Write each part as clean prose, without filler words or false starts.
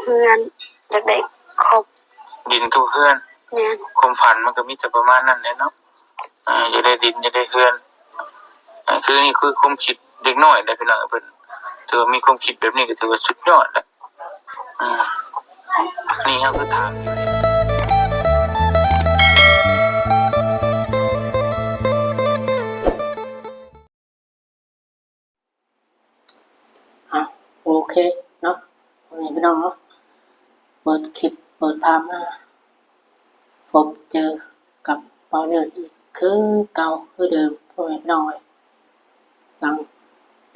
เพื่อนอยากได้ครบดินกับเพื่อนความฝันมันก็มีแต่ประมาณนั้นแหละเนาะอยากได้ดินอยากได้เพื่อนคือนี่คือความคิดเด็กน้อยได้พี่น้องเพิ่นถือว่ามีความคิดแบบนี้ก็ถือว่าสุดยอดแล้วนี่ครับคือทางโอเคเนาะพี่น้องเนาะเปิดคลิปเปิดภาพมาผมเจอกับเบาเนิร์ดอีกคือเก่าคือเดิมพ่อแม่พี่น้องหลัง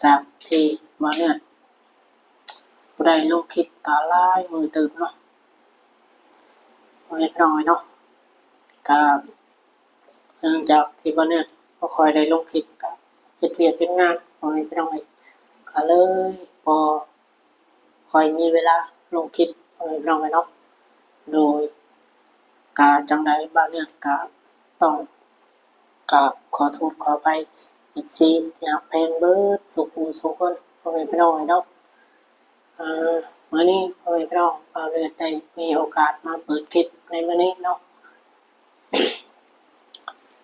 จากที่เบาเนิร์ดได้ลงคลิปกาไล่มือตื่นเนาะพ่อแม่พี่น้องเนาะกับเนื่องจากที่เบาเนิร์ดก็คอยได้ลงคลิปกับเฮ็ดเวียกเฮ็ดงานพ่อแม่พี่น้องก็เลยพอคอยมีเวลาลงคลิปพ่อแม่พี่น้องเนาะโดยกาจังใดบ้านเรือนกาต้องกราบขอโทษขอไปอีกซีอยากแพงเบิดสุขสุขคนพ่อแม่พี่น้องเนาะเมื่อนี้พ่อแม่พี่น้องบ้านเรือนได้มีโอกาสมาเปิดคลิปในมื้อนี้เนาะ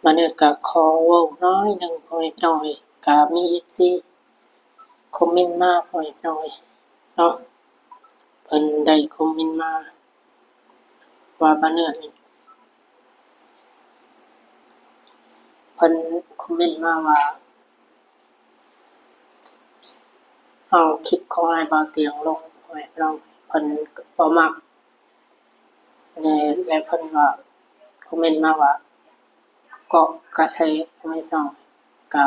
บ้านเรือนก็ขอเว้าน้อยหนึ่งพ่อแม่พี่น้องก็มีอีกซีคอมเมนต์มาพ่อแม่พี่น้องเนาะเพิ่นได้คอมเมนต์มาว่าบ้านเรือนเพิ่นคอมเมนต์มาว่าเอาคลิปของอ้ายบ่าวเตียงลงพ่อแม่พี่น้องเพิ่นบ่มักและเพิ่นว่าคอมเมนต์มาว่าเกาะกระแสพ่อแม่พี่น้องก็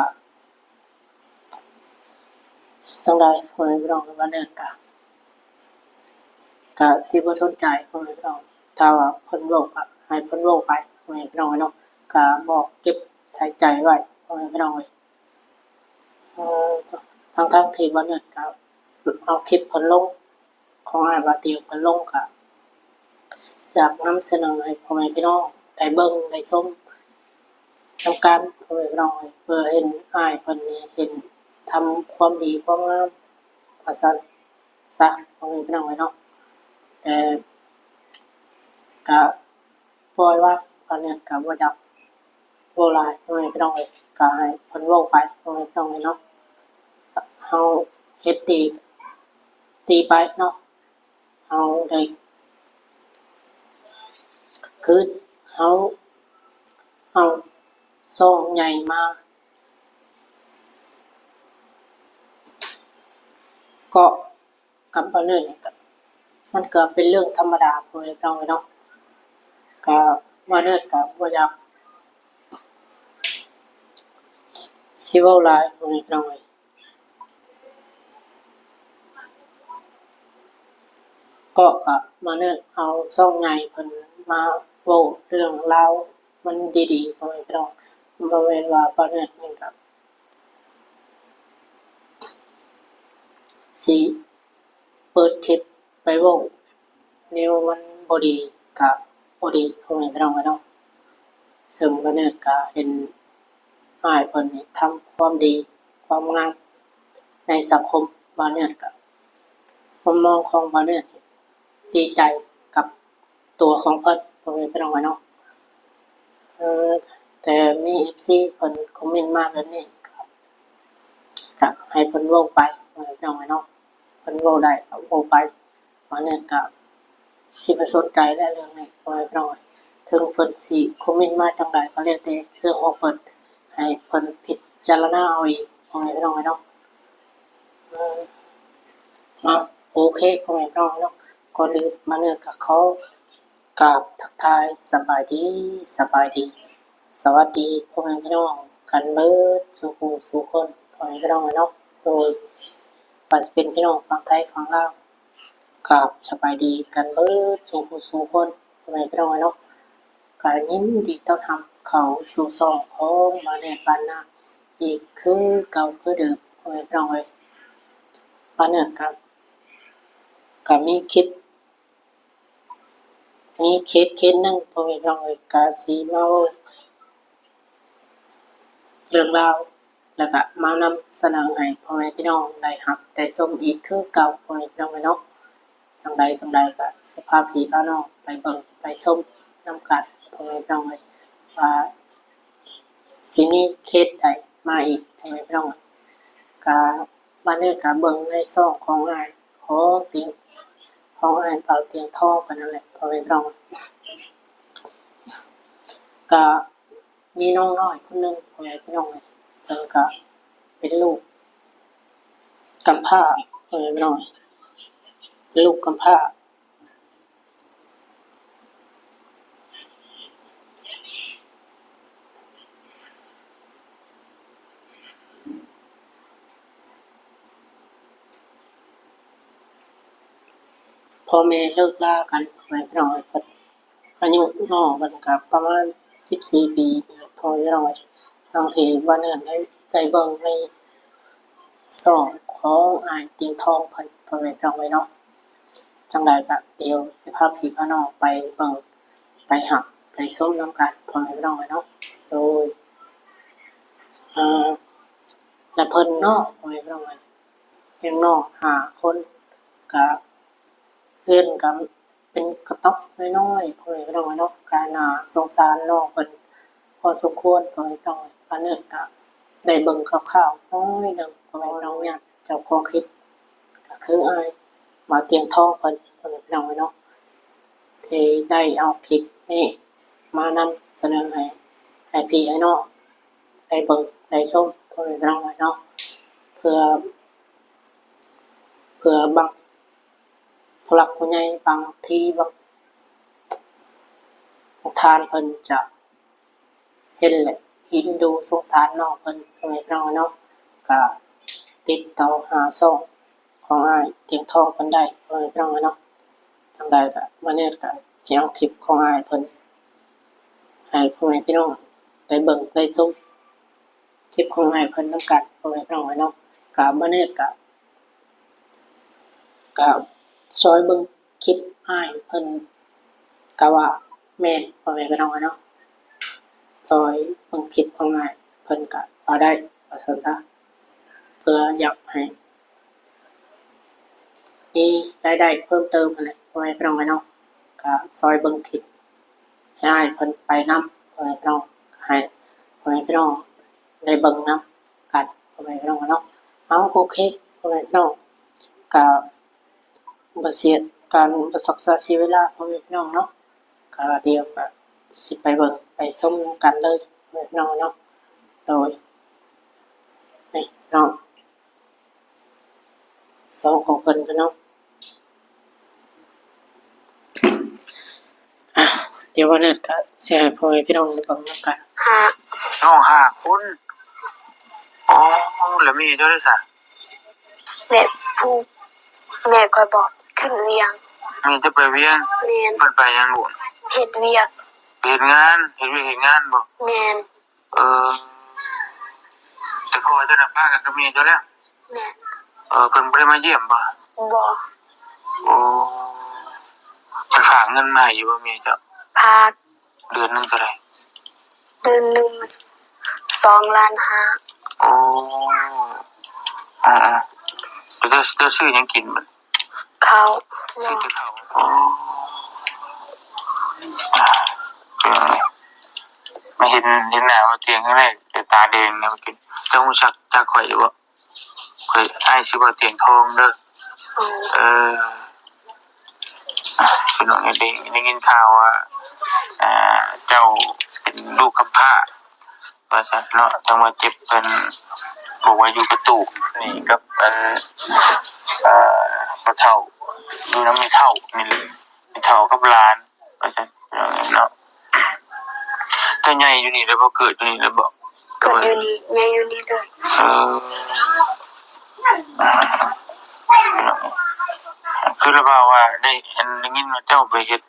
จังได๋พ่อแม่พี่น้องว่าเด้อก็สิบ่สนใจพ่อแม่พี่น้องถ้าว่าเพิ่นเว้าก็ให้เพิ่นเว้าไปพ่อแม่พี่น้องเนาะก็บ่เก็บใส่ใจไว้พ่อแม่พี่น้องทั้งที่ว่าเนี่ยก็เอาคลิปเพิ่นลงของอ้ายบ่าวเตียงเพิ่นลงก็อยากนำเสนอให้พ่อแม่พี่น้องได้เบิ่งได้ชมนำกันพ่อแม่พี่น้องเพื่อเห็นอ้ายเพิ่นนี่เห็นทำความดีความงามว่าซั่นซะพ่อแม่พี่น้องเนาะแต่ก็ปล่อยว่าตอนนี้ก็บ่อยากเว้าหลายพ่อแม่พี่น้องก็ให้เพิ่นเว้าไปพ่อแม่พี่น้องเนาะเฮาเฮ็ดดีไปเนาะเฮาได้คือเฮาส่งใหญ่มาเกาะกับบ่เนื่อยก็มันก็เป็นเรื่องธรรมดาพ่อแม่พี่น้องเนาะก็บ่เนื่อยก็บ่อยากสิเว้าหลายพ่อแม่พี่น้องก็มาเนื่อยเอาส่งใหญ่เพิ่นมาเว้าเรื่องราวมันดีๆพ่อแม่พี่น้องบ่แม่นว่าบ่เนื่อยนี่ก็สิเปิดคลิปไปเว้าแนวมันบ่ดีก็บ่ดีพ่อแม่พี่น้องเนาะซึ่งบ่เนื่อยก็เห็นอ้ายเพิ่นนี่ทำความดีความงามในสังคมบ่เนื่อยก็มุมมองของบ่เนื่อยดีใจกับตัวของเพิ่นพ่อแม่พี่น้องเนาะแต่มี FC เพิ่นคอมเมนต์มาแบบนี้ก็ให้เพิ่นเว้าไปพ่อแม่พี่น้องเนาะเพิ่นเว้าได้ก็เว้าไปบ่เนื่อยก็สิบ่สนใจแล้วเรื่องนี้พ่อแม่พี่น้องถึงเพิ่นสิคอมเมนต์มาจังไดก็แล้วแต่เรื่องของเพิ่นให้เพิ่นพิจารณาเอาเองพ่อแม่พี่น้องเนาะโอเคพ่อแม่พี่น้องเนาะก่อนอื่นมาเนื่อยก็ขอกราบทักทายสบายดีสวัสดีพ่อแม่พี่น้องกันเบิดสู่คนพ่อแม่พี่น้องเนาะโดยว่าสิเป็นพี่น้องฝั่งไทยฝั่งลาวกราบสบายดีกันเบิดสู่คนพ่อแม่พี่น้องเนาะก็ยินดีต้อนรับเข้าสู่ช่องของมาแน่ปานนาอีกคือเก่าคือเดิมพ่อแม่พี่น้องปานนั้นก็มีคลิปมีเคสหนึ่งพ่อแม่พี่น้องก็สิมาเว้าเรื่องราวแล้วก็มานำเสนอให้พ่อแม่พี่น้องได้รับได้ชมอีกคือเก่าพ่อแม่พี่น้องเนาะ จังใดก็สิพาพี่พาน้องไปเบิ่งไปชมนํกันพ่อแม่พี่น้องเอ้ยว่าสิมีเคสใดมาอีกพ่อแม่พี่น้องก็มาเนิ่นก็เบิ่งในช่องของอ้ายของติงของอ้ายเป่าเตียงทองเพิ่นนั่นแหละพ่อแม่พี่น้องก็มีน้องน้อยคนหนึงพ่อแม่พี่น้องเอ้ยเพิ่นก็เป็นลูกกำพร้าพ่อแม่พี่น้องเอ้ยเป็นลูกกำพร้าพ่อแม่เลิกลากันพ่อแม่พี่น้องเอ้ยเพิ่นอายุน้องเพิ่นก็ประมาณ14ปีพ่อแม่พี่น้องเอ้ยบางทีว่าเนิ่นได้เบิ่งในช่องของอ้ายเตียงทองเพิ่นพ่อแม่พี่น้องเอ้ยเนาะจังใดก็เดี๋ยวสิพาพี่พาน้องไปเบิ่งไปหับไปชมนํกันพ่อแม่พี่น้องเอ้ยเนาะโดยและเพิ่นเนาะพ่อแม่พี่น้องเอ้ยเลี้ยงน้อง5คนก็เพื่อนก็เป็นกระต๊อบน้อยๆพ่อแม่พี่น้องเอ้ยเนาะก็น่าสงสารน้องเพิ่นพอสมควรพ่อแม่พี่น้องเอ้ยปานนั้นก็ได้เบิ่งคร่าวๆน้อยหนึงพ่อแม่พี่น้องเนี่ยเจ้าของคลิปก็คืออ้ายมาเตียงทองเพิ่นพ่อแม่พี่น้องเอ้ยเนาะที่ได้เอาคลิปนี้มานำเสนอให้พี่ให้น้องได้เบิ่งได้ชมพ่อแม่พี่น้องเอ้ยเนาะเพื่อบางผู้หลักผู้ใหญ่บางทีบางท่านเพิ่นจะเห็นแหละเห็นดูสงสารน้องเพิ่นพ่อแม่พี่น้องเนาะก็ติดต่อหาช่องของอ้ายเตียงทองเพิ่นได้พ่อแม่พี่น้องเนาะจังใดก็มื้อนี้ก็สิเอาคลิปของอ้ายเพิ่นให้พ่อแม่พี่น้องได้เบิ่งได้ชมคลิปของอ้ายเพิ่นนำกันพ่อแม่พี่น้องเนาะก็มื้อนี้ก็ช่วยเบิ่งคลิปอ้ายเพิ่นก็ว่าแม่นพ่อแม่พี่น้องเนาะช่วยเบิ่งคลิปของอ้ายเพิ่นก็ว่าได้ว่าซั่นซะเพื่ออยากให้มีรายได้เพิ่มเติมนั่นแหละพ่อแม่พี่น้องเนาะก็ช่วยเบิ่งคลิปให้อ้ายเพิ่นไปนำพ่อแม่พี่น้องให้พ่อแม่พี่น้องได้เบิ่งนำกันพ่อแม่พี่น้องเนาะเอาโอเคพ่อแม่พี่น้องก็บ่เสียการบ่ซักษาเสียเวลาพ่อแม่พี่น้องเนาะก็เดี๋ยวก็สิไปเบิ่งไปชมกันเลยพ่อแม่พี่น้องเนาะโดยนี่เนาะสองของเพิ่นเนาะเดี๋ยววันนี้ก็สิให้พ่อแม่พี่น้องเบิ่งนำกัน หา น้อง5คนอ๋อแล้วมีเท่าใดซะ แม่ผู้แม่ก็บอกขึ้นเวียง มีแต่ไปเวียง แม่น เพิ่นไปยังบุญ เฮ็ดเวียก เฮ็ดงานเฮ็ดเวียกเฮ็ดงานบ่ แม่น เออแต่พอเจ้าน่ะพากันกับเมียเจ้าแล้ว แม่น เพิ่นบ่ได้มาเยี่ยมบ่ บ่ โอ้เพิ่นฝากเงินมาให้อยู่บ่เมียเจ้า พา เดือนหนึงเท่าไหร่ เดือนหนึง2.5 ล้าน โอ้อ๋อๆเจ้าซื้อหยังกินบัด เขาซื้อ เนาะ แต่ข้าวอ๋อไม่เห็นหน้าว่าเตียงข้างในแต่ตาแดงเนี่ยมันกินเจ้าฮู้จักข่อยอยู่บ่ข่อยอ้ายชื่อว่าเตียงทองเด้อ อืม เออคือน้องได้ยินข่าวว่าเจ้าเป็นลูกกำพร้าว่าซั่นเนาะจังว่าเจ็บเพิ่นบอกว่าอยู่กระตูกนี่กับพ่อเฒ่าอยู่นำแม่เฒ่านี่แม่เฒ่ากับหลานว่าซั่นเนาะเจ้าใหญ่อยู่นี่แล้วบ่เกิดอยู่นี่แล้วบ่ เกิดอยู่นี่แม่อยู่นี่เลย เออคือระบาว่าได้ได้ยินว่าเจ้าไปเฮ็ด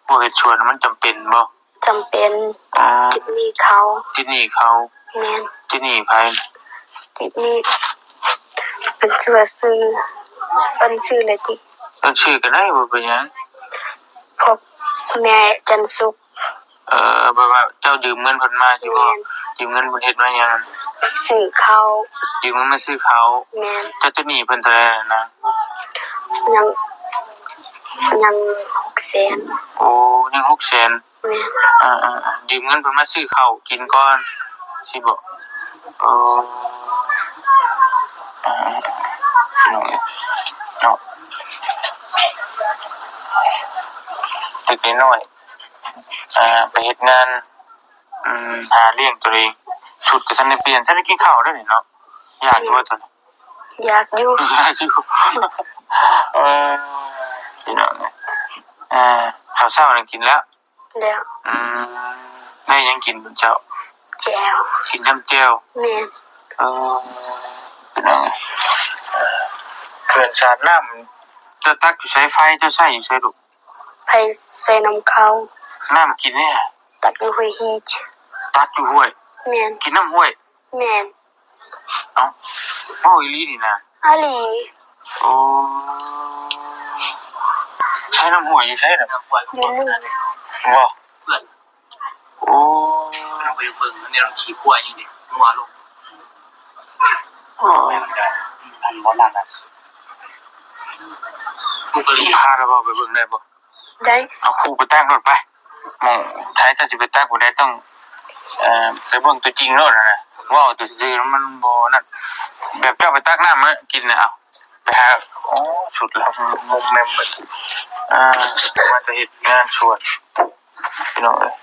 พวกเฮ็ดชวนมันจำเป็นบ่ จำเป็น อ๋อ ติดหนี้เขา ที่นี่เขา แม่น ที่นี่ไผ ติดหนี้เป็นชื่อเลยติ เอิ้นชื่อก็ได้บ่เป็นหยัง พบแม่จันสุข แบบว่าเจ้ายืมเงินเพิ่นมาอยู่บ่ แม่น ยืมเงินเพิ่นเฮ็ดมาหยัง ซื้อเขา ยืมเงินมาซื้อเขาว แม่น เจ้าจะหนี้เพิ่นเท่าใดน่ะนะ ยัง ยัง600,000โอ้ยัง600,000แม่นยืมเงินเพิ่นมาซื้อข้าวกินก่อนสิบ่เออน้องเนาะเด็กน้อยไปเฮ็ดงานหาเลี้ยงตัวเองชุดก็ทันได้เปลี่ยนทันได้กินข้าวด้วยนี่เนาะอยากอยู่ว่าตอนนี้ อยากอยู่ อยากอยู่เออพี่น้องเนี่ยข้าวเช้านั่นกินแล้ว แล้ว ได้ยังกินเจ้า แจว กินน้ำเจียว แม่น พี่น้องเขื่อนสาดน้ำจะตักอยู่ใช้ไฟจะใส่อยู่ใช้ลูก ไปใส่น้ำเขา น้ำกินเนี่ย ตักอยู่ห้วยฮีช ตักอยู่ห้วย แม่น กินน้ำห้วย แม่น เอ้าโอ้ยลีนี่นะ อาหลี โอ้ใช้น้ำห้วยอยู่ใช่หรือ อยู่นู่น ว่า เพื่อน โอ้ เราไปฝึกเนี่ยเราขี้กลัวอย่างนี้มัวลูกมันบ่นั่นน่ะลูกก็เลย พาเราไปเบิ่งได้บ่ ได้ เอาครูไปตั้งรถไปมองใช้ถ้าจะไปตั้งบ่ได้ต้องไปเบิ่งตัวจริงโน่นนะว่าตัวจริงมันบ่นั่นแบบเจ้าไปตักน้ำมากินเนี่ยเอาไปหาโอ้สุดแล้วมุมแมมมันมาจะเฮ็ดงานสวนพี่น้องเอ้ย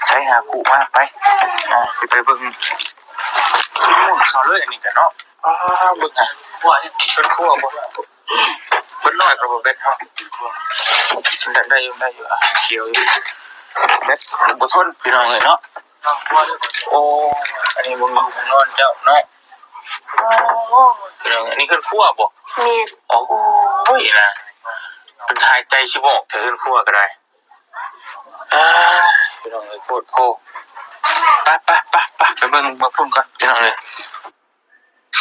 ใช้หาครูมาไปสิไปเบิ่งเขาเลยอันนี้กันเนาะเบิ่งอ่ะ กลัวเนี่ย เป็นครัวบ่เพิ่นน้อยก็บ่เป็นเฮาได้อยู่เขียวอยู่เม็ดบ่ทนพี่น้องเอ้ยเนาะ ต้องกลัวด้วย โอ้อันนี้บ่มีห้องนอนเจ้าเนาะโอ้พี่น้องอันนี้คือครัวบ่ แม่น โอ้ยนะเป็นทายใจสิบอกเธอขึ้นครัวก็ได้พี่น้องเอ้ยโคตรโพไปเบิ่งพุ่นก่อนพี่น้องเอ้ย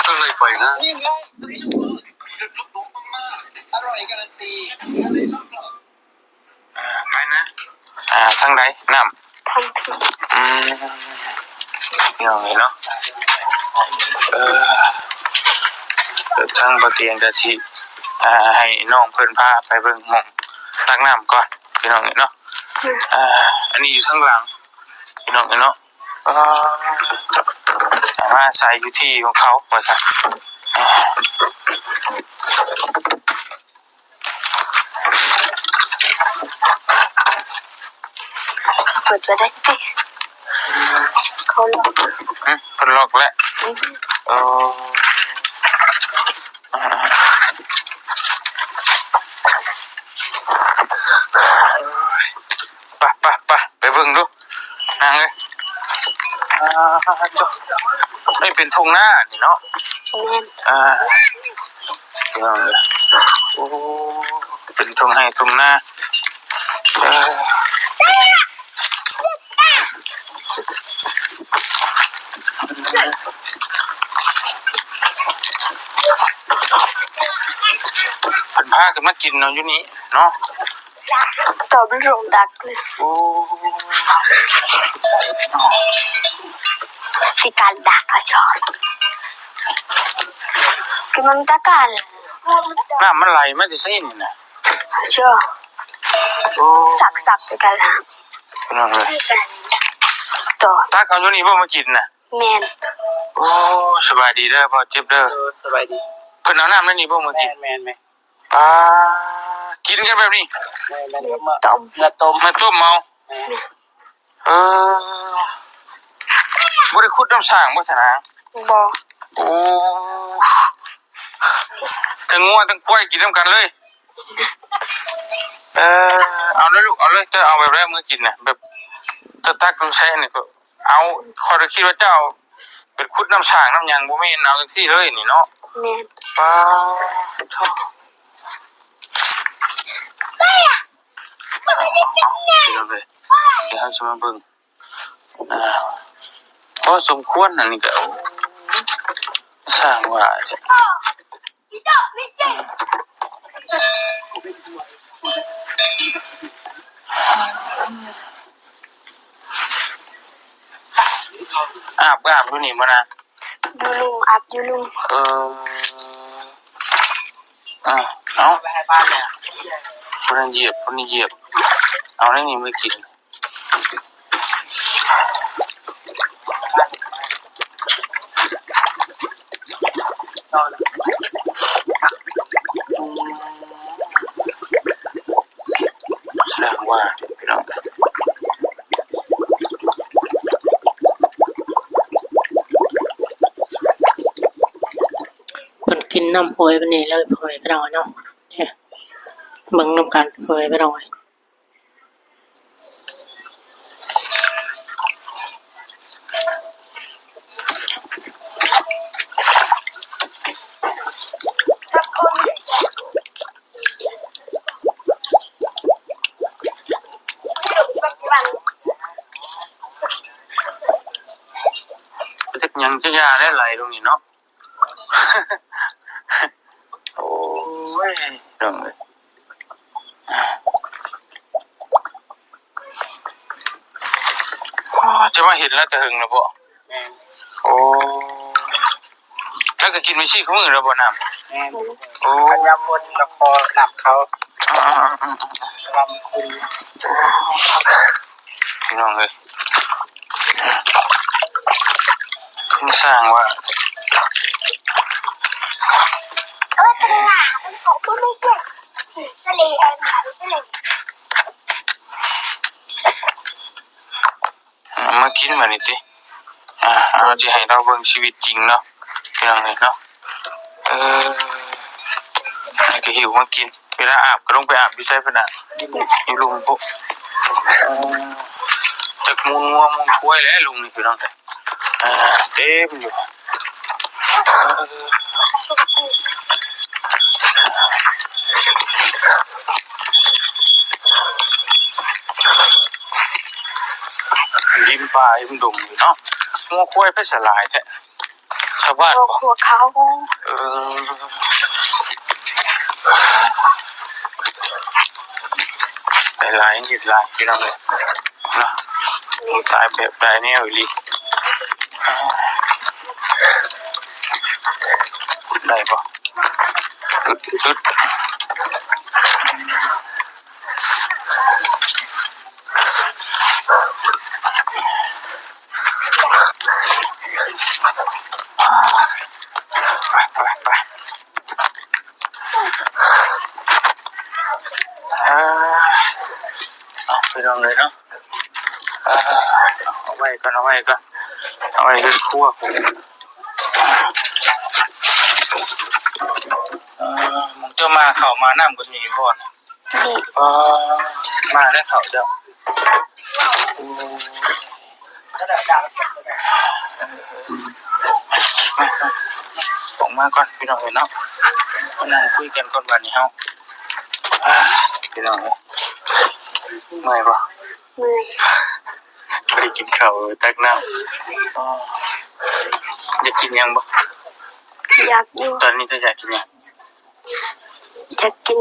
ก็เลยปล่อยนะ อร่อยการันตี ไปนะทางใดน้ำ ทำผิด พี่น้องเอ้ยเนาะทางบ่เตียงก็สิให้น้องเพิ่นพาไปเบิ่งหม่องตักน้ำก่อนพี่น้องเอ้ยเนาะอันนี้อยู่ข้างหลังพี่น้องเอ้ยเนาะสามารถใส่อยู่ที่ของเขาไว้ครับ เปิดไปได้สิเขาล็อก ทดลองแล้วเออไปเบิ่งดูนางเอ้ยจ้ะนี่เป็นทุ่งนานี่เนาะ แม่น พี่น้องเอ้ยโอ้เป็นทุ่งให้ทุ่งนาเพิ่นพากันมากินเนาะอยู่นี่เนาะ ตอบลงดักเลย โอ้ ที่การดักอะจอนคือมันตะการ น้ำมันไหลมาที่ไสนี่น่ะ เชื่อ โอ้ สักไปกันละ พี่น้องเอ้ย ต่อ ตักเอาอยู่นี่บ่มากินน่ะ แม่น โอ้สบายดีเด้อพ่อเจ็บเด้อ สบายดี เพิ่นเอาน้ำในนี่บ่มากิน แมนไหม กินกันแบบนี้ แมนมา ต้ม เนื้อต้ม มาต้มเมาเออบ่ได้ขุดน้ำสร้างบ่ซะนะ บ่ โอ้ทั้งงัวทั้งกล้วยกินน้ำกันเลยเอาเลยลูกเอาเลยจะเอาแบบแรกมื้อกินน่ะแบบจะตักน้ำแช่นี่ก็เอาขอยคิดว่าเจ้าเป็นขุดน้ำสร้างน้ำหยังบ่แม่นเอาจังซี่เลยนี่เนาะ แม่น ป้าเดี๋ยวให้ชมเบิ่งก็สมควรอันนี้ก็สร้างว่าจะอาบดูนี่มานะ อยู่ลุมอับอยู่ลุม เออเอา ไปให้บ้านเนี่ย คนนั้นเหยียบคนนี้เหยียบเอาได้นี่ไม่กินสร้างว่าพี่น้อง มันกินน้ำโอยไปนี่เลยโอยไปหน่อยเนาะเนี่ยเบิ่งน้ำกันโอยไปหน่อยจะยังจะยาได้ไหลตรงนี้เนาะ โอ้ยตรงเลยจะมาเห็นแล้วจะหึงนะพ่อโอ้แล้วก็กินไม่ชี้เขามือแล้วบ่น้ำโอ้ พยายามวนละครหนับเขาลำคุย พี่น้องเลยคุณสร้างว่า เอาไว้ตรงหน้ามันของก็ไม่เก่งทะเลเองค่ะทะเล มากินมานี่สิเอาจะให้เราเบิ่งชีวิตจริงเนาะพี่น้องเลยเนาะก็หิวมากินเวลาอาบก็ต้องไปอาบอยู่ใช่ปะน่ะอยู่ลุงพวกจากมูลงัวมูลควายแล้วลุงนี่พี่น้องเลยเต็มอยู่ยิ้มปลายิ้มดุ่มอยู่เนาะงัวควายเพชรลายแท้ชาวบ้าน ตัว บอก หัวเขา แต่ลายหยิบลายพี่น้องเลยนะลายแบบลายนี้อยู่ลีได้ปะอึดไปเอาไปลองเลยเนาะเอาไว้ก่อนเอาไว้ขึ้นคั่วมึงจะมาเข้ามาน้ำก็มีบ่อนมาได้เข้าเจ้าส่งมาก่อนพี่น้องเนาะมานั่งคุยกันก่อนวันนี้เฮาพี่น้องเมื่อยปะ เมื่อย ไม่ได้กินข้าวตักน้ำอยากกินยังปะ อยากอยู่ ตอนนี้จะอยากกินยัง จะกิน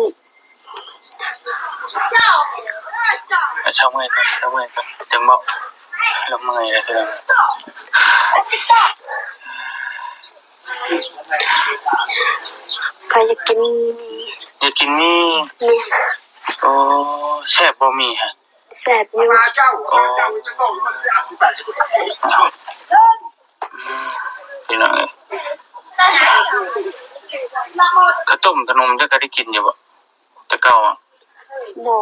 เช้าเมื่อยกันจังบอกแล้วเมื่อยเลยพี่น้อง ก็อยากกิน อยากกินนี่ มี โอ้แซ่บบ่มีฮะ แสบอยู่ โอ้พี่น้องข้าวต้มขนมจะก็ได้กินอยู่บ่แต่เก่าอ่ะ บ่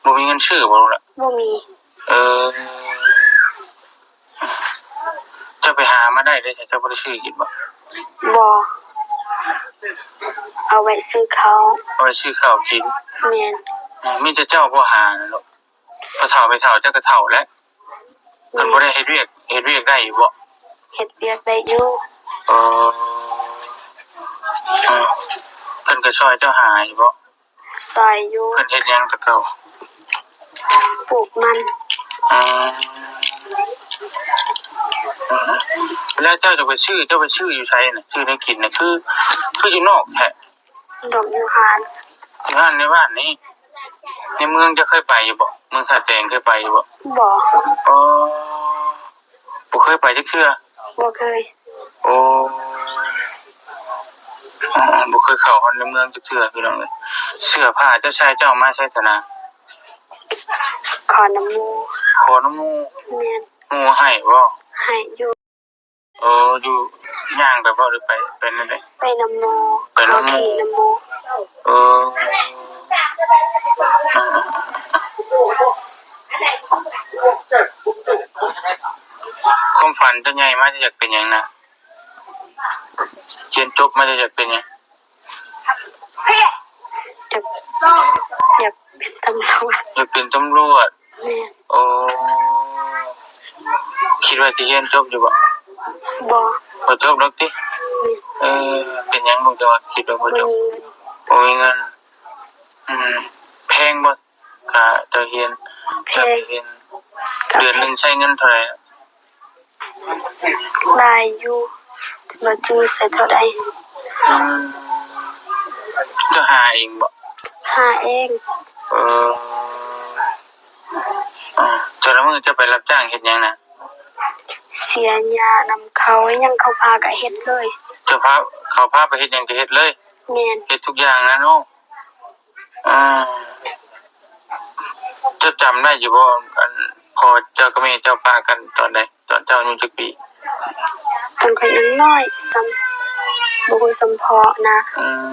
บ่มีเงินชื่อบ่รู้ละ บ่มี จะไปหามาได้เลยจะบ่ได้ชื่อกินบ่ บ่เอาไว้ซื้อเขา บ่ได้ชื่อข้าวกิน แม่น มีแต่เจ้าบ่หาน่ะลูกพอเฒ่าไปเฒ่าเจ้าก็เฒ่าแล้วเพิ่นบ่ได้เฮ็ดเวียกได้อยู่บ่ เฮ็ดเวียกได้อยู่ เออเพิ่นก็ช่วยเจ้าหาอยู่บ่ ซอยอยู่ เพิ่นเฮ็ดหยังแต่เก่า ปลูกมัน อืมแล้วเจ้าจะไปชื่ออยู่ไสน่ะชื่อในกินน่ะคืออยู่นอกแท้ ดอกยูฮาน งานในบ้านนี่ในเมืองจะเคยไปอยู่บ่เมืองท่าแตงเคยไปอยู่บ่ บ่ อ๋อบ่เคยไปจักเทื่อ บ่เคย โอ้บ่เคยเข้าฮอดในเมืองจักเทื่อพี่น้องเอ้ยเสื้อผ้าเจ้าชายเจ้ามาใช้ธนา ขอน้ำมู ขอน้ำหมู่ แม่น หมู่ให้บ่ ให้อยู่ อยู่ย่างแบบบ่หรือไปเป็นจังได๋ไปน้ำมู ไป เขา น้ำหมู่ ขี่น้ำมู เออความฝันเจ้าใหญ่มาจะอยากเป็นหยังนะเรียนจบมาจะอยากเป็นหยัง จะอยากเป็นตำรวจ อยากเป็นตำรวจ แม่น โอ้คิดว่าจะเรียนจบอยู่บ่ บ่ บ่จบดอกติเออเป็นหยังบ่จะว่าคิดว่าบ่ บ่ จบ มีเงิน โอ้ยเงินแพงบ่ค่าเจ้าเรียน แพ เจ้าง เรียน กับ เดือนหนึงใช้เงินเท่าไหร่ ลายอยู่บ่จื้อใส่เท่าใด อืมเจะหาเองบ่ หาเอง เออแต่ละมื้อจะไปรับจ้างเฮ็ดหยังน่ะ เสียยานำเขายังเขาพาก็เฮ็ดเลย เจ้าพาเขาพาไปเฮ็ดหยังก็เฮ็ดเลย แม่น เฮ็ดทุกอย่างนะเนาะอ่าจะจำได้อยู่บ่อันพอเจ้ากับแม่เจ้าปากันตอนใดตอนเจ้าอายุจักปี ตอนข้อยยังน้อยซ้ำบ่ฮู้สำเพาะนะ อืม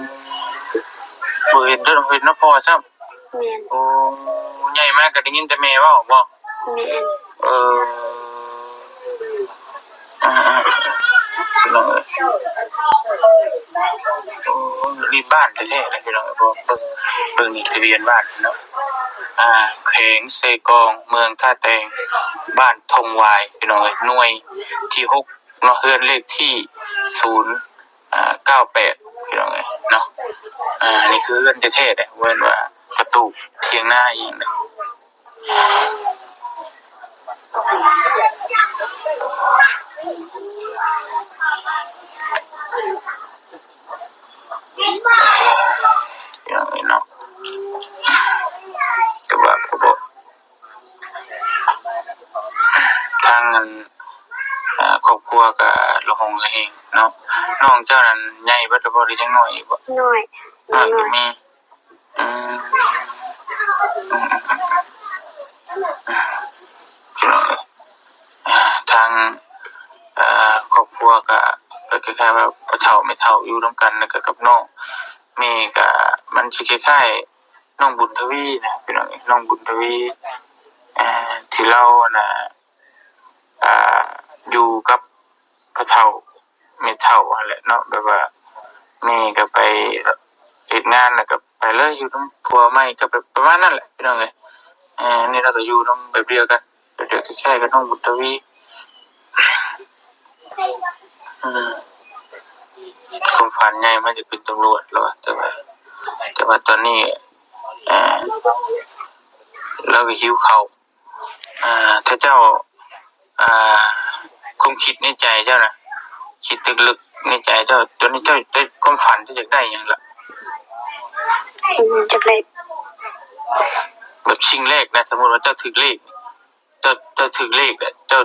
บ่เห็นเด้อเห็นเนาะพ่อซ้ํ แม่น โอ้ใหญ่มากก็ได้ยินแต่แม่เว้าบ่ แม่น เอออ่าๆพี่น้องเอ้ยโอ้นี่บ้านแท้ๆเลยพี่น้องเอ้ยบ่เบิ่งนี่ทะเบียนบ้านเนาะแขวงเซกองเมืองท่าแตงบ้านทงวายพี่น้องเอ้ยหน่วยที่6เนาะเฮือนเลขที่98พี่น้องเอ้ยเนาะนี่คือเฮือนแท้ๆเด้เว้นว่าประตูเถียงนาอีกเด้อย่างนี้เนาะก็ว่าก็บอกทางเงินครอบครัวก็ละหงละเฮงเนาะน้องเจ้านั้นใหญ่บ่ได้บ่ได้ยังน้อยอีกบ่ น้อย น้อย น้ ก็ อย มีอืมอืมพี่น้องเอ้ยทางครอบครัวก็คล้ายๆว่าพ่อเฒ่าแม่เฒ่าอยู่ร่วมกันแล้วก็กับน้องแม่ก็มันสิคล้ายๆน้องบุญทวีนะพี่น้องเอ้ยน้องบุญทวีที่เราน่ะอยู่กับพ่อเฒ่าแม่เฒ่านั่นแหละเนาะแบบว่าแม่ก็ไปเฮ็ดงานแล้วก็ไปเลยอยู่นำผัวใหม่ก็แบบประมาณนั้นแหละพี่น้องเอ้ยนี่เราก็อยู่นำแบบเดียวกันแบบเดียวคล้ายๆกับน้องบุญทวีความฝันใหญ่มันจะเป็นตำรวจแล้วแต่ว่าตอนนี้เราก็หิวข้าวถ้าเจ้าความคิดในใจเจ้าน่ะคิดลึกๆในใจเจ้าตอนนี้เจ้าได้ความฝันที่อยากได้หยังล่ะ จักเล็ก แบบชิงเลขนะสมมุติว่าเจ้าถึกเลขเจ้าถึกเลขเนี่ยเจ้า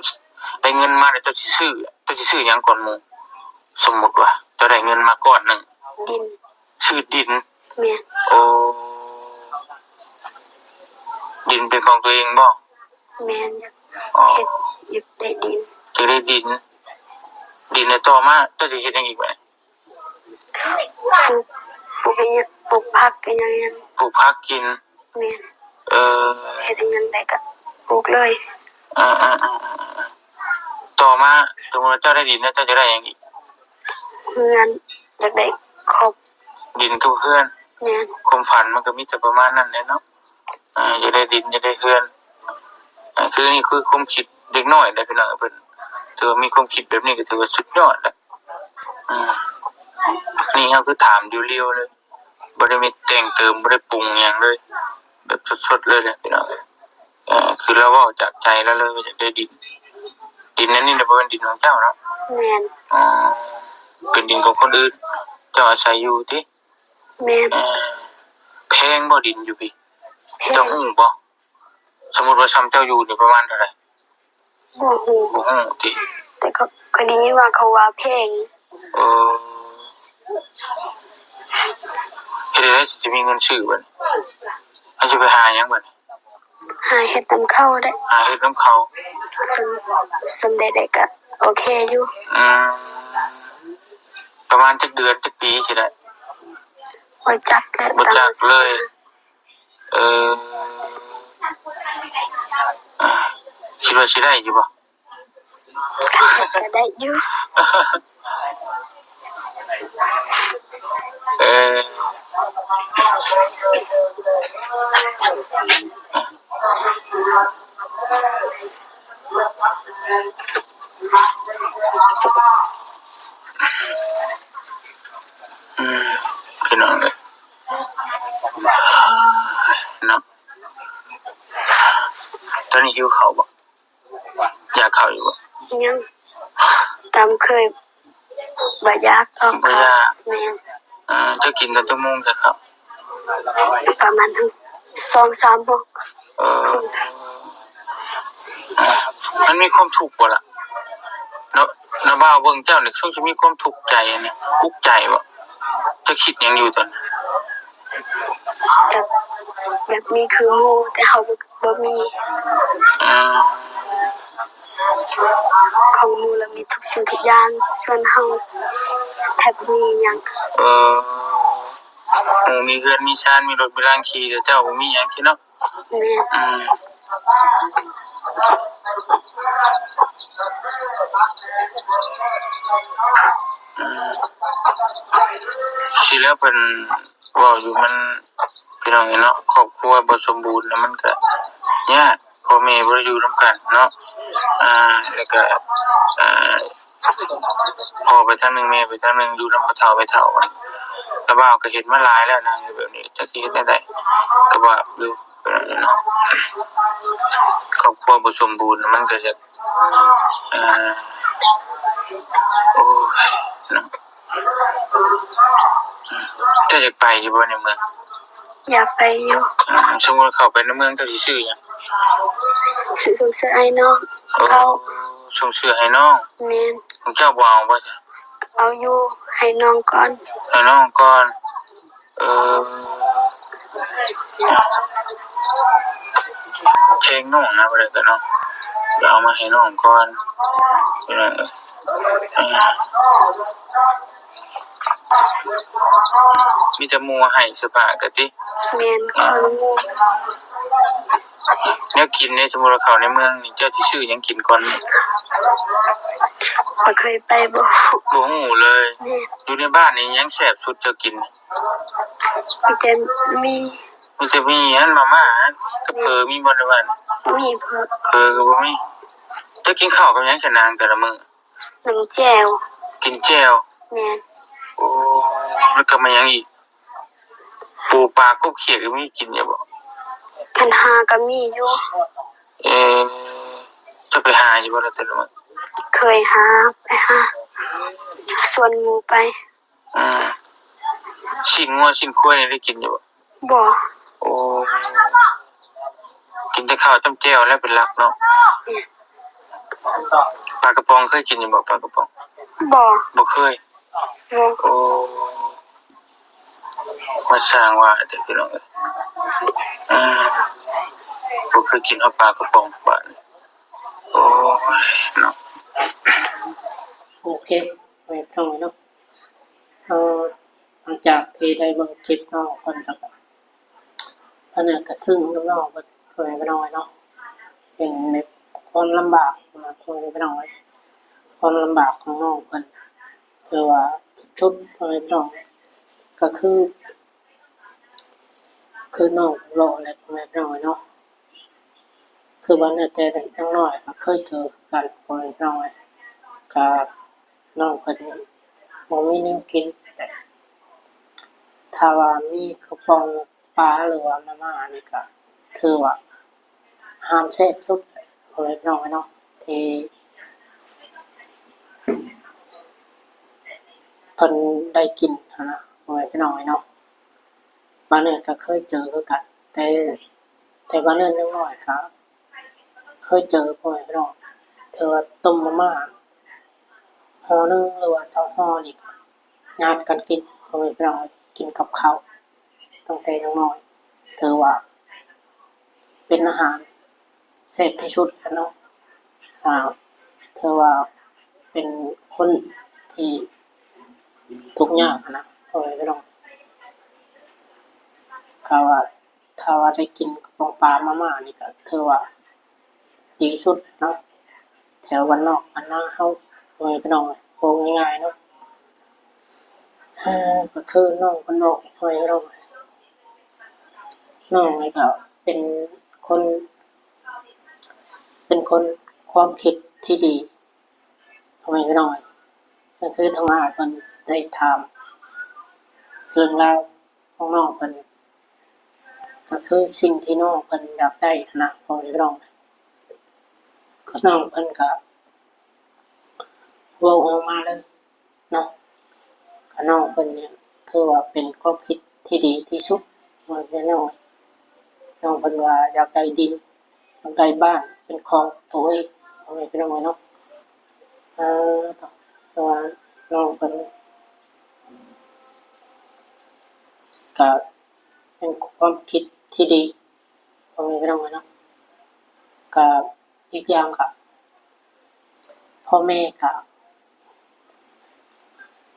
ได้เงินมาแล้วเจ้าสิซื้อหยังก่อนหมู่สมมุติว่าเจ้าได้เงินมาก้อนหนึง ดิน ซื้อดิน แม่น โอ้ดินเป็นของตัวเองบ่ แม่นอยาก อ๋อ เฮ็ดอยากได้ดิน จะได้ดินในต่อมาจะได้เฮ็ดหยังอีกบ่ ปลูกอิหยังปลูกผักอิหยังนั้น ปลูกผักกิน แม่น เออ เฮ็ดอิหยังได้ก็ปลูกเลย ต่อมาสมมุติว่าเจ้าได้ดินแล้วเจ้าจะได้หยังอีก เฮือนอยากได้ครบ ดินกับเพื่อน แม่น ความฝันมันก็มีแต่ประมาณนั้นแหละเนาะจะได้ดินจะได้เพื่อนคือนี่คือความคิดเด็กน้อยนะพี่น้องเพิ่นถือว่ามีความคิดแบบนี้ก็ถือว่าสุดยอดแล้วนี่เฮาคือถามเรียวๆเลยบ่ได้มีแต่งเติมบ่ได้ปรุงหยังเลยแบบสดๆเลยพี่น้องคือเราเว้าจากใจแล้วเลยว่าอยากได้ดินนั้นนี่น่ะบ่เป็นดินของเจ้าเนาะ แม่น อ๋อเป็นดินของคนอื่นเจ้าอาศัยอยู่ติ แม่น แพงบ่ดินอยู่พี่ แพ เจ้าง ฮู้บ่สมมุติว่าซ้ำเจ้าอยู่นี่ประมาณเท่าไหร่ บ่ฮู้ บ่ฮู้ติ แต่ก็ ก็ได้ยินว่าเขาว่าเพลง เออเฮ็ดได้สิมีเงินซื้อบัดเขาจะไปหาหยังบัด หาเฮ็ดนำเข้าได้ หาเฮ็ดน้ำเขา สำเร็จได้ก็โอเคอยู่ อืมประมาณจักเดือนจักปีสิได้ บ่จักและ บ่จักเลย เอออ่าคิดว่าสิได้อยู่บ่ ก็ได้อยู่ เออพี่น้องเลยเนาะตอนนี้หิวข้าวบ่อยากข้าวอยู่บ่ ยังตามเคยบ่อยากออก บ่อยาก แม่น จะกินกันจักโมงจ้ะครับ ประมาณ2-3 โมง เออมันมีความทุกข์บ่ล่ะเนาะนาบ่าวเบิ่งเจ้านี่ช่วงจะมีความทุกข์ใจเนี่ยทุกข์ใจบ่จะคิดหยังอยู่ตอนนี้ จะอยากมีคือหมู่แต่เฮาบ่มี อืม ของหมู่แล้วมีทุกสิ่งทุกอย่างส่วนเฮาแทบบ่มีหยัง เออหมู่มีเรือนมีชานมีรถมีรางขี่แต่เจ้าบ่มีหยังคิดเนาะ แม่น อืมสิแล้วเพิ่นเว้าอยู่มันพี่น้องเนาะครอบครัวบ่สมบูรณ์แล้วมันก็ยากพ่อแม่บ่ได้อยู่นำกันเนาะแล้วก็อ่าพ่อไปทางหนึงแม่ไปทางหนึงอยู่นำพ่อเฒ่าไปเฒ่าตะบ่าวก็เห็นมาหลายแล้วนะแบบนี้จักสิเฮ็ดแนวใดก็ว่าอยู่เนาะครอบครัวบ่สมบูรณ์มันก็จะอ่าโอ้ยเนาะเจ้าอยากไปอยู่บ่ในเมือง อยากไปอยู่ สมมุติเข้าไปในเมืองเจ้าสิซื้อหยัง ซื้อเสื้อไอ้น้อง โอ้ เขา ส่งเสื้อให้น้อง แม่น ของเจ้าบ่เอาบ่จ้ะ เอาอยู่ให้น้องก่อน ให้น้องก่อนเออเพลงน้องนะบ่ได้ก็เนาะเดี๋ยวเอามาให้น้องก่อนพี่น้องมีแต่หมู่ให้เสื้อผ้าก็ติ แม่นของหมู่ แนวกินเนี่ยสมมุติว่าเข้าในเมืองนี่เจ้าสิซื้อหยังกินก่อน บ่เคยไปบ่ บ่ฮู้เลย แม่น อยู่ในบ้านนี่หยังแซ่บสุดเจ้ากิน มีแต่มี มีแต่มีอันมาม่ากับเผอมีบ่ในบ้าน มีเพิ่ม เผอก็บ่มีเจ้ากินข้าวกับหยังแค่นางแต่ละมื้อ น้ำแจ่ว กินแจ่ว แม่น โอ้แล้วก็มาหยังอีกปูปลากบเขียดก็มีกินอยู่บ่ คันหาก็มีอยู่ เออจะไปหาอยู่บ่ล่ะแต่ละมื้อ เคยหาไปหาส่วนหมู่ไป อืมชิ้นงัวชิ้นควายนี่ได้กินอยู่บ่ บ่ โอ้กินแต่ข้าวจ้ำแจ่วแล้วเป็นหลักเนาะปลากระป๋องเคยกินอยู่บ่ปลากระป๋อง บ่ บ่เคย บ่ โอ้มาสร้างว่าแต่พี่น้องเอ้ยบ่เคยกินเอาปลากระป๋องบ้านโอ้ยเนาะ โอเคไว้พร้อมเนาะหลังจากที่ได้เบิ่งคลิปน้องเพิ่นแล้วก็อันเนี้ยก็ซึ้งน้องๆเพิ่นพ่อแม่พี่น้องเนาะเห็นในความลำบากของพ่อแม่พี่น้องความลำบากของน้องเพิ่นถือว่าชุดพ่อแม่พี่น้องก็คือน้องรออะไรพ่อแม่พี่น้องเนาะคือวันนี้แต่เด็กน้อยก็เคยเจอกันพ่อแม่พี่น้องกับน้องเพิ่นบ่มีแนวกินแต่ถ้าว่ามีกระป๋องปลาหรือว่ามาม่านี่ก็ถือว่าอาหารแซ่บสุดพ่อแม่พี่น้องเนาะที่เพิ่นได้กินหั้นนะพ่อแม่พี่น้องเนาะบ้านนี้ก็เคยเจอคือกันแต่บ้านนี้ยังน้อยก็เคยเจอพ่อแม่พี่น้องเธอว่าต้มมาม่า ห่อหนึงหรือว่า2ห่อนี่ก็ญาติกันกินพ่อแม่พี่น้องกินกับข้าวตั้งแต่ยังน้อยถือว่าเป็นอาหารแซ่บที่สุดแล้วเนาะถือว่าเป็นคนที่ทุกข์ยากนะพ่อแม่พี่น้องก็ว่าถ้าว่าได้กินกระป๋องปลามาม่านี่ก็ถือว่าดีสุดเนาะแถววันนอกอันนาเฮาพ่อแม่พี่น้องโหง่ายๆเนาะก็คือน้องคนนอกพ่อแม่พี่น้องน้องนี่ก็เป็นคน เป็นคนความคิดที่ดีพ่อแม่พี่น้องก็คือทำงานเพิ่นได้ถามเรื่องราวของน้องเพิ่นก็คือสิ่งที่น้องเพิ่นอยากได้นะพ่อแม่พี่น้องก็น้องเพิ่นก็เว้าออกมาเลยเนาะก็น้องเพิ่นเนี่ยถือว่าเป็นความคิดที่ดีที่สุดพ่อแม่พี่น้องน้องเพิ่นว่าอยากได้ดินอยากได้บ้านเป็นของตัวเองพ่อแม่พี่น้องเนาะแต่ว่าน้องเพิ่นก็เป็นความคิดที่ดีพ่อแม่พี่น้องเนาะก็อีกอย่างก็พ่อแม่ก็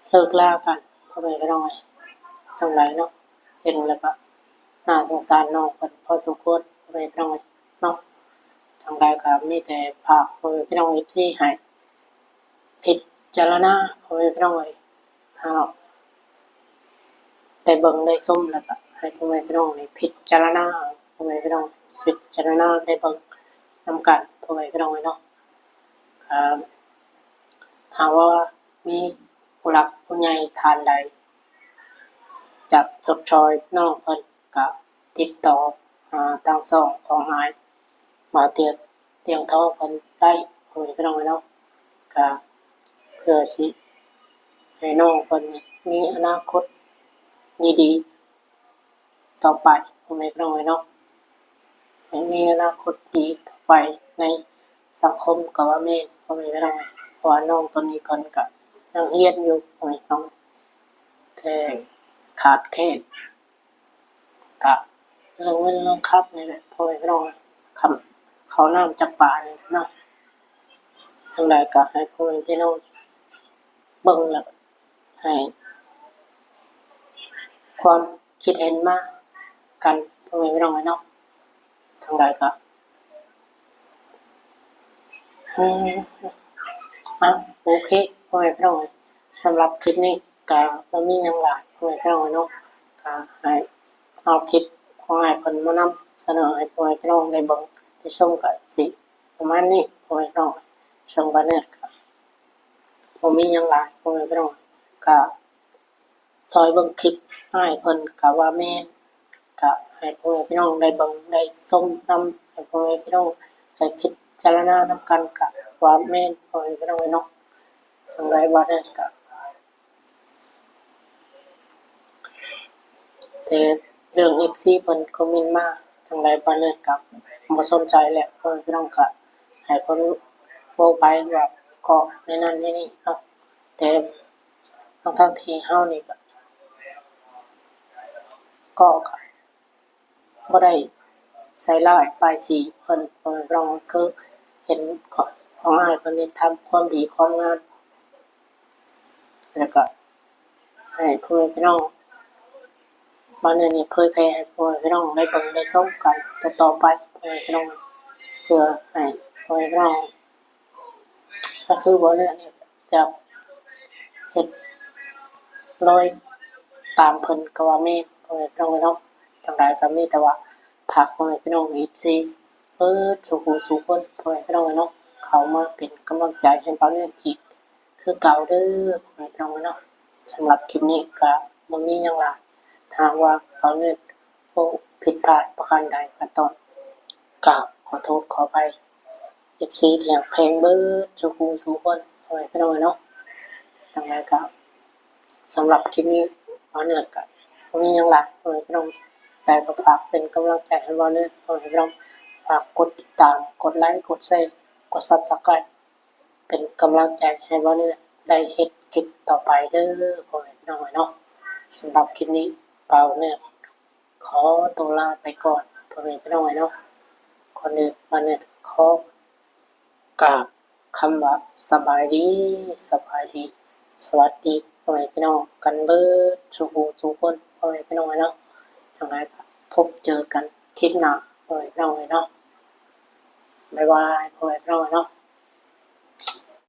เลิกลากันพ่อแม่พี่น้องจังไดเนาะเห็นแล้วก็น่าสงสารน้องเพิ่นพอสมควรพ่อแม่พี่น้องเนาะจังไดก็มีแต่ฝากพ่อแม่พี่น้อง FC ให้พิจารณาพ่อแม่พี่น้องถ้าได้เบิ่งได้ชมแล้วก็ให้พ่อแม่พี่น้องได้พิจารณาพ่อแม่พี่น้องพิจารณาได้เบิ่งนำกันพ่อแม่พี่น้องเนาะถามว่ามีผู้หลักผู้ใหญ่ท่านใดจะชดเชยน้องเพิ่นก็ติดต่อทางช่องของอ้ายมาเตียงทองเพิ่นได้พ่อแม่พี่น้องเนาะก็เพื่อสิให้น้องเพิ่นมีอนาคตดีๆต่อไปพ่อแม่พี่น้องเนาะให้มีอนาคตดีต่อไปในสังคมก็ว่าแม่นพ่อแม่พี่น้องเพราะว่าน้องตอนนี้เพิ่นก็ยังเรียนอยู่พ่อแม่พี่น้องแต่ขาดแคลนก็เรื่องเงินเรื่องคำนี่แหละพ่อแม่พี่น้องคำเขาน้ำจากป่านี่เนาะจังใดก็ให้พ่อแม่พี่น้องเบิ่งแล้วให้ความคิดเห็นมากันพ่อแม่พี่น้องเนาะจังใดก็โอเคพ่อแม่พี่น้องสำหรับคลิปนี้ก็บ่มีหยังหลายพ่อแม่พี่น้องเนาะก็ให้เอาคลิปของอ้ายเพิ่นมานำเสนอให้พ่อแม่พี่น้องได้เบิ่งได้ชมก็สิประมาณนี้พ่อแม่พี่น้องซึ่งบัดนี้ก็บ่มีหยังหลายพ่อแม่พี่น้องก็ซอยเบิ่งคลิปอ้ายเพิ่นก็ว่าแม่นก็ให้พ่อแม่พี่น้องได้เบิ่งได้ชมนำให้พ่อแม่พี่น้องได้พิจารณานำกันก็ว่าแม่นพ่อแม่พี่น้องเนาะจังไดว่าได้ก็แต่เรื่อง FC เพิ่นคอมเมนต์มาจังไดบ่ได้ก็บ่สนใจแหละพ่อแม่พี่น้องก็ให้เพิ่นเว้าไปว่าก็ในนั้นในนี้เนาะแต่ทั้งที่เฮานี่ก็บ่ได้ใส่ร้ายป้ายสีเพิ่นพ่อแม่พี่น้องคือเห็นของอ้ายเพิ่นนี่ทำความดีความงามแล้วก็ให้พ่อแม่พี่น้องวันนี้เผยแพร่ให้พ่อแม่พี่น้องได้เบิ่งได้ชมกันต่อไปพ่อแม่พี่น้องเพื่อให้พ่อแม่พี่น้องก็คือบ่เนี่ยจะเฮ็ดรอยตามเพิ่นก็ว่าแม่นพ่อแม่พี่น้องเนาะจังใดก็มีแต่ว่าฝากพ่อแม่พี่น้อง FC เบิดสุขุสุขคนพ่อแม่พี่น้องเนาะเข้ามาเป็นกำลังใจให้เบาเรื่องอีกคือเก่าเด้อพ่อแม่พี่น้องเนาะสำหรับคลิปนี้ก็บ่มีหยังหลายถ้าว่าเบาเรื่องบ่ผิดพลาดประการใดก็ต้องกราบขอโทษขออภัย FC ที่อยากเพลงเบิดสุขุสุขคนพ่อแม่พี่น้องเนาะจังไดก็สำหรับคลิปนี้เบาเรื่องก็บ่มีหยังหลายพ่อแม่พี่น้องแต่ก็ฝากเป็นกำลังใจให้เบาเรื่องพ่อแม่พี่น้องฝากกดติดตามกดไลค์กดแชร์กด Subscribe เป็นกำลังใจให้เบาเรื่อง ได้เฮ็ดคลิปต่อไปเด้อพ่อแม่พี่น้องเนาะสำหรับคลิปนี้เปาเนี่ยขอตัวลาไปก่อนพ่อแม่พี่น้องเนาะคนอื่นมาเนี่ยขอกราบคำว่าสบายดีสบายดีสวัสดีพ่อแม่พี่น้องกันเบิดทุกคนพ่อแม่พี่น้องเนาะจังไดพบเจอกันคลิปหน้าพ่อแม่พี่น้องเนาะบ๊ายบายพ่อแม่พี่น้องเนาะ